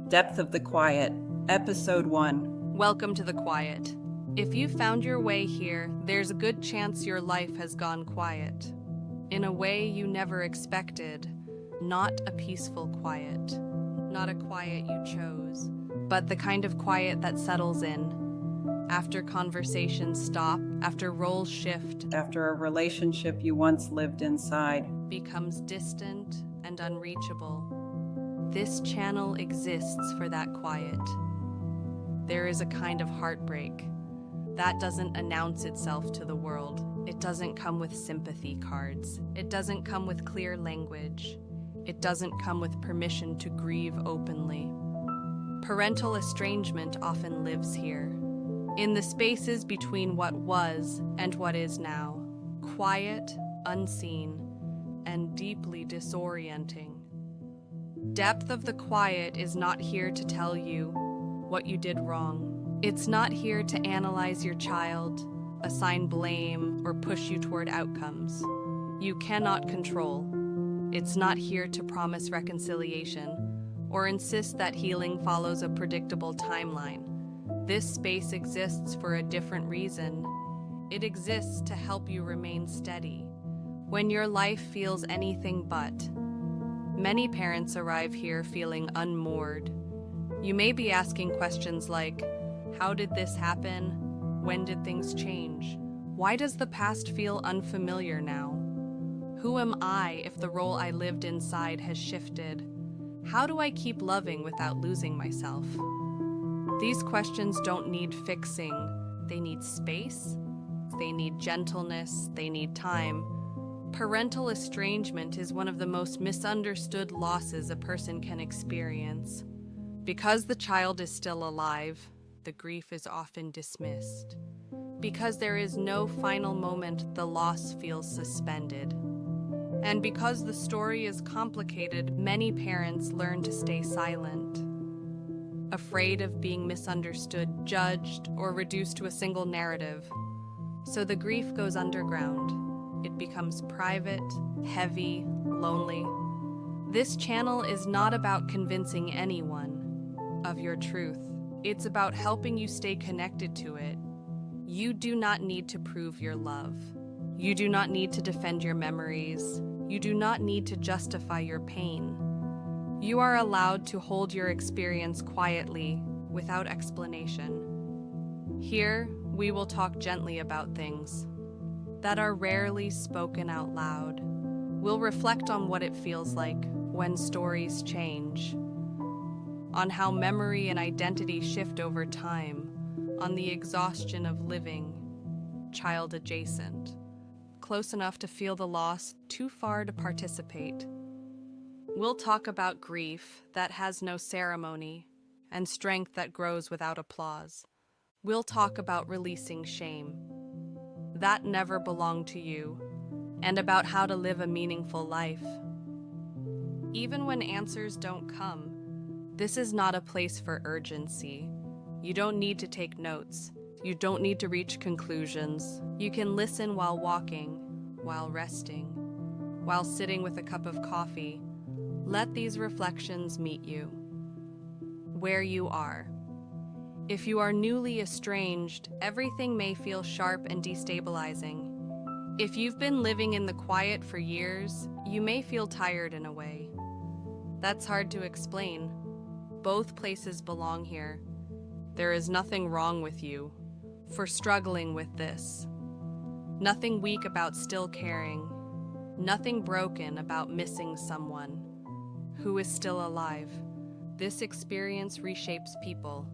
Depth of the Quiet, Episode 1. Welcome to the quiet. If you found your way here, there's a good chance your life has gone quiet. In a way you never expected. Not a peaceful quiet. Not a quiet you chose, but the kind of quiet that settles in. After conversations stop, after roles shift, After a relationship you once lived inside. becomes distant and unreachable. This channel exists for that quiet. There is a kind of heartbreak that doesn't announce itself to the world. It doesn't come with sympathy cards. It doesn't come with clear language. It doesn't come with permission to grieve openly. Parental estrangement often lives here, in the spaces between what was and what is now. Quiet, unseen, and deeply disorienting. Depth of the quiet is not here to tell you what you did wrong. It's not here to analyze your child, assign blame, or push you toward outcomes you cannot control. It's not here to promise reconciliation or insist that healing follows a predictable timeline. This space exists for a different reason. It exists to help you remain steady when your life feels anything but. Many parents arrive here feeling unmoored. You may be asking questions like, how did this happen? When did things change? Why does the past feel unfamiliar now? Who am I if the role I lived inside has shifted? How do I keep loving without losing myself? These questions don't need fixing. They need space. They need gentleness. They need time. Parental estrangement is one of the most misunderstood losses a person can experience. Because the child is still alive, the grief is often dismissed. Because there is no final moment, the loss feels suspended. And because the story is complicated, many parents learn to stay silent, afraid of being misunderstood, judged, or reduced to a single narrative. So the grief goes underground. It becomes private, heavy, lonely. This channel is not about convincing anyone of your truth. It's about helping you stay connected to it. You do not need to prove your love. You do not need to defend your memories. You do not need to justify your pain. You are allowed to hold your experience quietly, without explanation. Here, we will talk gently about things that are rarely spoken out loud. We'll reflect on what it feels like when stories change, on how memory and identity shift over time, on the exhaustion of living child adjacent, close enough to feel the loss, too far to participate. We'll talk about grief that has no ceremony and strength that grows without applause. We'll talk about releasing shame that never belonged to you, and about how to live a meaningful life. Even when answers don't come, this is not a place for urgency. You don't need to take notes. You don't need to reach conclusions. You can listen while walking, while resting, while sitting with a cup of coffee. Let these reflections meet you where you are. If you are newly estranged, everything may feel sharp and destabilizing. If you've been living in the quiet for years, you may feel tired in a way. That's hard to explain. Both places belong here. There is nothing wrong with you for struggling with this. Nothing weak about still caring. Nothing broken about missing someone who is still alive. This experience reshapes people.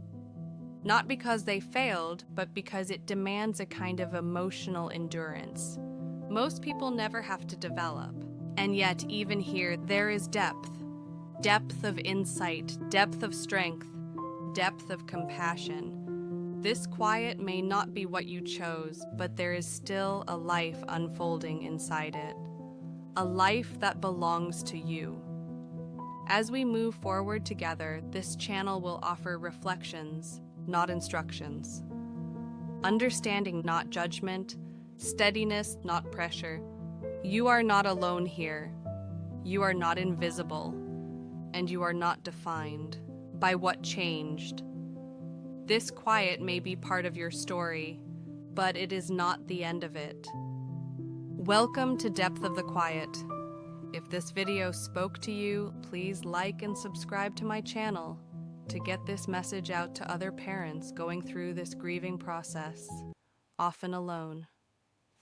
Not because they failed, but because it demands a kind of emotional endurance most people never have to develop. And yet, even here, there is depth. Depth of insight, depth of strength, depth of compassion. This quiet may not be what you chose, but there is still a life unfolding inside it. A life that belongs to you. As we move forward together, this channel will offer reflections, not instructions. Understanding, not judgment. Steadiness, not pressure. You are not alone here. You are not invisible, and you are not defined by what changed. This quiet may be part of your story, but it is not the end of it. Welcome to Depth of the Quiet. If this video spoke to you, please like and subscribe to my channel to get this message out to other parents going through this grieving process, often alone.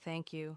Thank you.